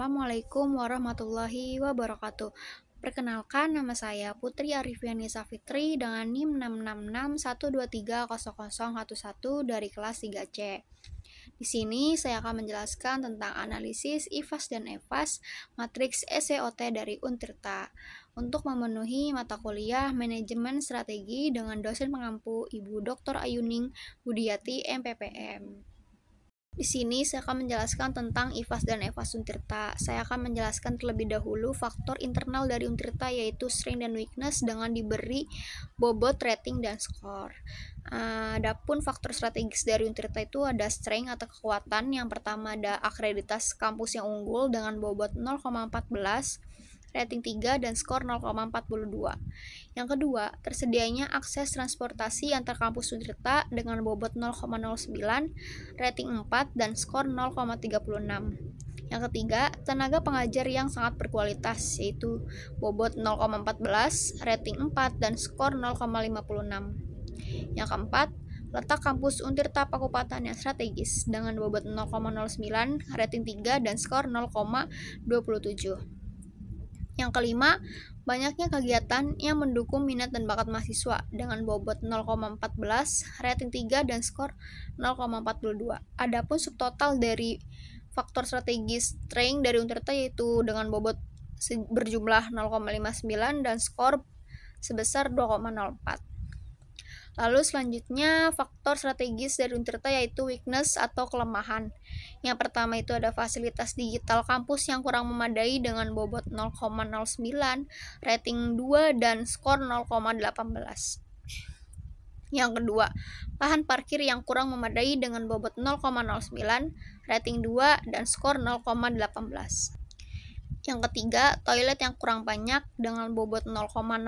Assalamualaikum warahmatullahi wabarakatuh. Perkenalkan, nama saya Putri Arifiani Safitri dengan NIM 66612300011 dari kelas 3C. Di sini saya akan menjelaskan tentang analisis IFAS dan EFAS matriks SWOT dari Untirta untuk memenuhi mata kuliah Manajemen Strategi dengan dosen pengampu Ibu Dr. Ayuning Budiati MPPM. Di sini saya akan menjelaskan tentang IFAS dan EFAS Untirta. Saya akan menjelaskan terlebih dahulu faktor internal dari Untirta, yaitu strength dan weakness dengan diberi bobot, rating, dan skor. Adapun faktor strategis dari Untirta itu ada strength atau kekuatan. Yang pertama ada akreditas kampus yang unggul dengan bobot 0,14, rating 3, dan skor 0,42. Yang kedua, tersedianya akses transportasi antar kampus Untirta dengan bobot 0,09, rating 4, dan skor 0,36. Yang ketiga, tenaga pengajar yang sangat berkualitas, yaitu bobot 0,14, rating 4, dan skor 0,56. Yang keempat, letak kampus Untirta Pakupatan yang strategis dengan bobot 0,09, rating 3, dan skor 0,27. Yang kelima, banyaknya kegiatan yang mendukung minat dan bakat mahasiswa dengan bobot 0,14, rating 3, dan skor 0,42. Adapun subtotal dari faktor strategis strength dari Untirta yaitu dengan bobot berjumlah 0,59 dan skor sebesar 2,04. Lalu selanjutnya faktor strategis dari Untirta yaitu weakness atau kelemahan. Yang pertama itu ada fasilitas digital kampus yang kurang memadai dengan bobot 0,09, rating 2, dan skor 0,18. Yang kedua, lahan parkir yang kurang memadai dengan bobot 0,09, rating 2, dan skor 0,18. Yang ketiga, toilet yang kurang banyak dengan bobot 0,05,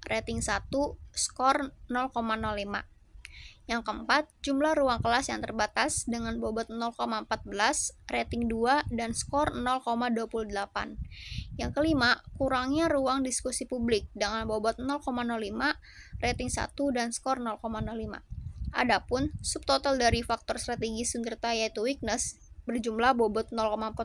rating 1, skor 0,05. Yang keempat, jumlah ruang kelas yang terbatas dengan bobot 0,14, rating 2, dan skor 0,28. Yang kelima, kurangnya ruang diskusi publik dengan bobot 0,05, rating 1, dan skor 0,05. Adapun subtotal dari faktor strategis Untirta yaitu weakness berjumlah bobot 0,41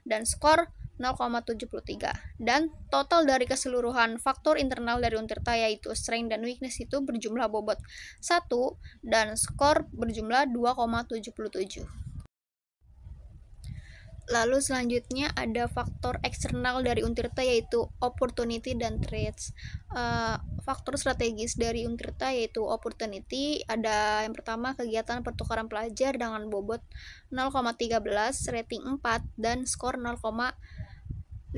dan skor 0,73. Dan total dari keseluruhan faktor internal dari Untirta yaitu strength dan weakness itu berjumlah bobot 1 dan skor berjumlah 2,77. Lalu selanjutnya ada faktor eksternal dari Untirta yaitu opportunity dan threats. Faktor strategis dari Untirta yaitu opportunity ada yang pertama kegiatan pertukaran pelajar dengan bobot 0,13, rating 4, dan skor 0,52.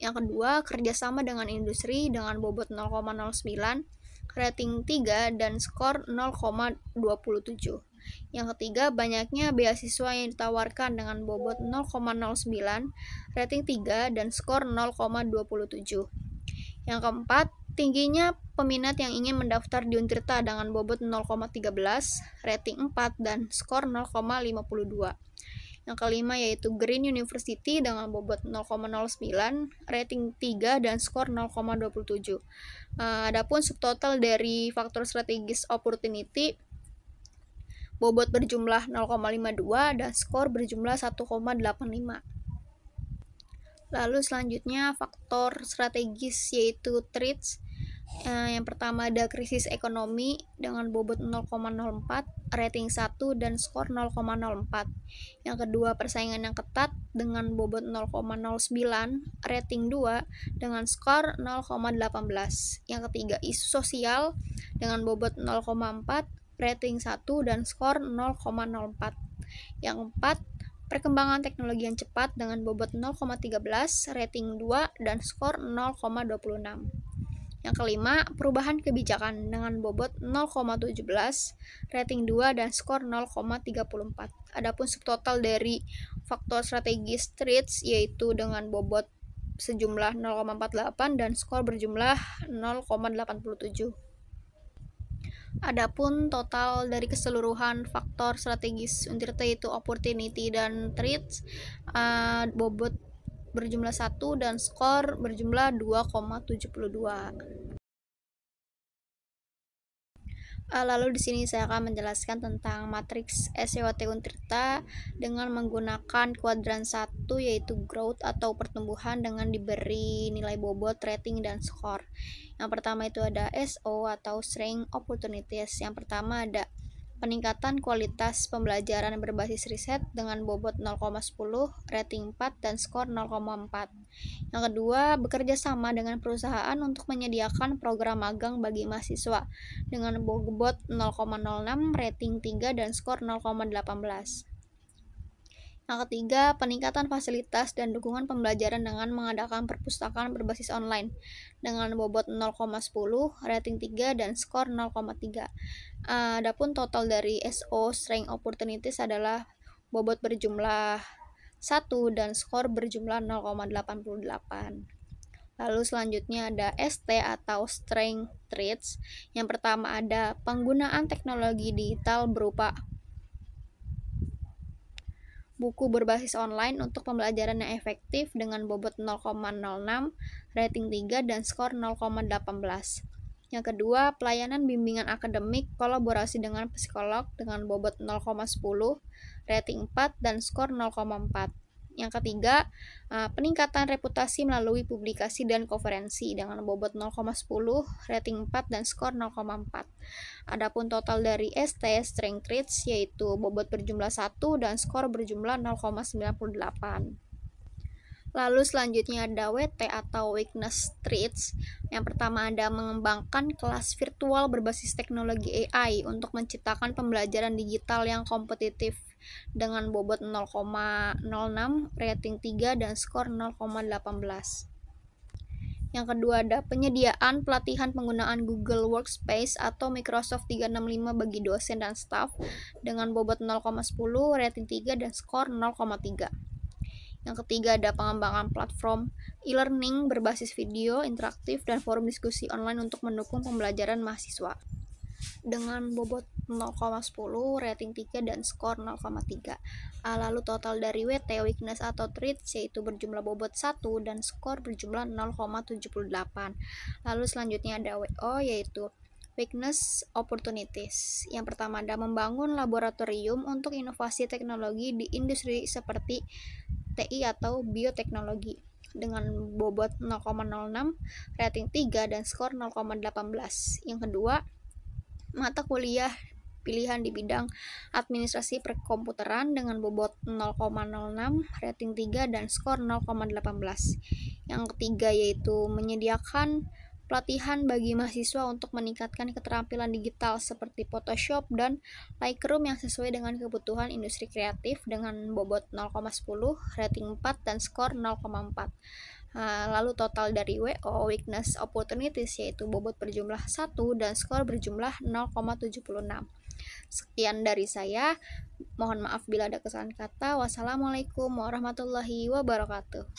Yang kedua kerjasama dengan industri dengan bobot 0,09, rating 3, dan skor 0,27. Yang ketiga, banyaknya beasiswa yang ditawarkan dengan bobot 0,09, rating 3, dan skor 0,27. Yang keempat, tingginya peminat yang ingin mendaftar di Untirta dengan bobot 0,13, rating 4, dan skor 0,52. Yang kelima yaitu Green University dengan bobot 0,09, rating 3, dan skor 0,27. Adapun subtotal dari faktor strategis opportunity bobot berjumlah 0,52 dan skor berjumlah 1,85. Lalu selanjutnya faktor strategis yaitu threats. Yang pertama ada krisis ekonomi dengan bobot 0,04, rating 1, dan skor 0,04. Yang kedua persaingan yang ketat dengan bobot 0,09, rating 2, dengan skor 0,18. Yang ketiga isu sosial dengan bobot 0,4, rating 1, dan skor 0,04. Yang keempat, perkembangan teknologi yang cepat dengan bobot 0,13, rating 2, dan skor 0,26. Yang kelima, perubahan kebijakan dengan bobot 0,17, rating 2, dan skor 0,34. Adapun subtotal dari faktor strategis threats yaitu dengan bobot sejumlah 0,48 dan skor berjumlah 0,87. Adapun total dari keseluruhan faktor strategis Untirta yaitu opportunity dan threats bobot berjumlah 1 dan skor berjumlah 2,72. Lalu di sini saya akan menjelaskan tentang matriks SWOT Untirta dengan menggunakan kuadran 1 yaitu growth atau pertumbuhan dengan diberi nilai bobot, rating, dan skor. Yang pertama itu ada SO atau Strength Opportunities. Yang pertama ada peningkatan kualitas pembelajaran berbasis riset dengan bobot 0,10, rating 4, dan skor 0,4. Yang kedua, bekerja sama dengan perusahaan untuk menyediakan program magang bagi mahasiswa dengan bobot 0,06, rating 3, dan skor 0,18. Yang ketiga, peningkatan fasilitas dan dukungan pembelajaran dengan mengadakan perpustakaan berbasis online dengan bobot 0,10, rating 3, dan skor 0,3. Adapun total dari SO Strength Opportunities adalah bobot berjumlah 1 dan skor berjumlah 0,88. Lalu selanjutnya ada ST atau Strength Traits. Yang pertama ada penggunaan teknologi digital berupa buku berbasis online untuk pembelajaran yang efektif dengan bobot 0,06, rating 3, dan skor 0,18. Yang kedua, pelayanan bimbingan akademik kolaborasi dengan psikolog dengan bobot 0,10, rating 4, dan skor 0,4. Yang ketiga, peningkatan reputasi melalui publikasi dan konferensi dengan bobot 0,10, rating 4, dan skor 0,4. Adapun total dari ST Strength Traits yaitu bobot berjumlah 1 dan skor berjumlah 0,98. Lalu selanjutnya ada WT atau Weakness Traits. Yang pertama ada mengembangkan kelas virtual berbasis teknologi AI untuk menciptakan pembelajaran digital yang kompetitif dengan bobot 0,06, rating 3, dan skor 0,18. Yang kedua ada penyediaan pelatihan penggunaan Google Workspace atau Microsoft 365 bagi dosen dan staf dengan bobot 0,10, rating 3, dan skor 0,3. Yang ketiga ada pengembangan platform e-learning berbasis video, interaktif, dan forum diskusi online untuk mendukung pembelajaran mahasiswa dengan bobot 0,10, rating 3, dan skor 0,3. Lalu total dari WT Weakness atau Traits yaitu berjumlah bobot 1 dan skor berjumlah 0,78. Lalu selanjutnya ada WO yaitu Weakness Opportunities. Yang pertama ada membangun laboratorium untuk inovasi teknologi di industri seperti TI atau bioteknologi dengan bobot 0,06, rating 3, dan skor 0,18. Yang kedua, mata kuliah pilihan di bidang administrasi perkomputeran dengan bobot 0,06, rating 3, dan skor 0,18. Yang ketiga yaitu menyediakan pelatihan bagi mahasiswa untuk meningkatkan keterampilan digital seperti Photoshop dan Lightroom yang sesuai dengan kebutuhan industri kreatif dengan bobot 0,10, rating 4, dan skor 0,4. Lalu total dari WO Weakness Opportunities yaitu bobot berjumlah 1 dan skor berjumlah 0,76. Sekian dari saya. Mohon maaf bila ada kesalahan kata. Wassalamualaikum warahmatullahi wabarakatuh.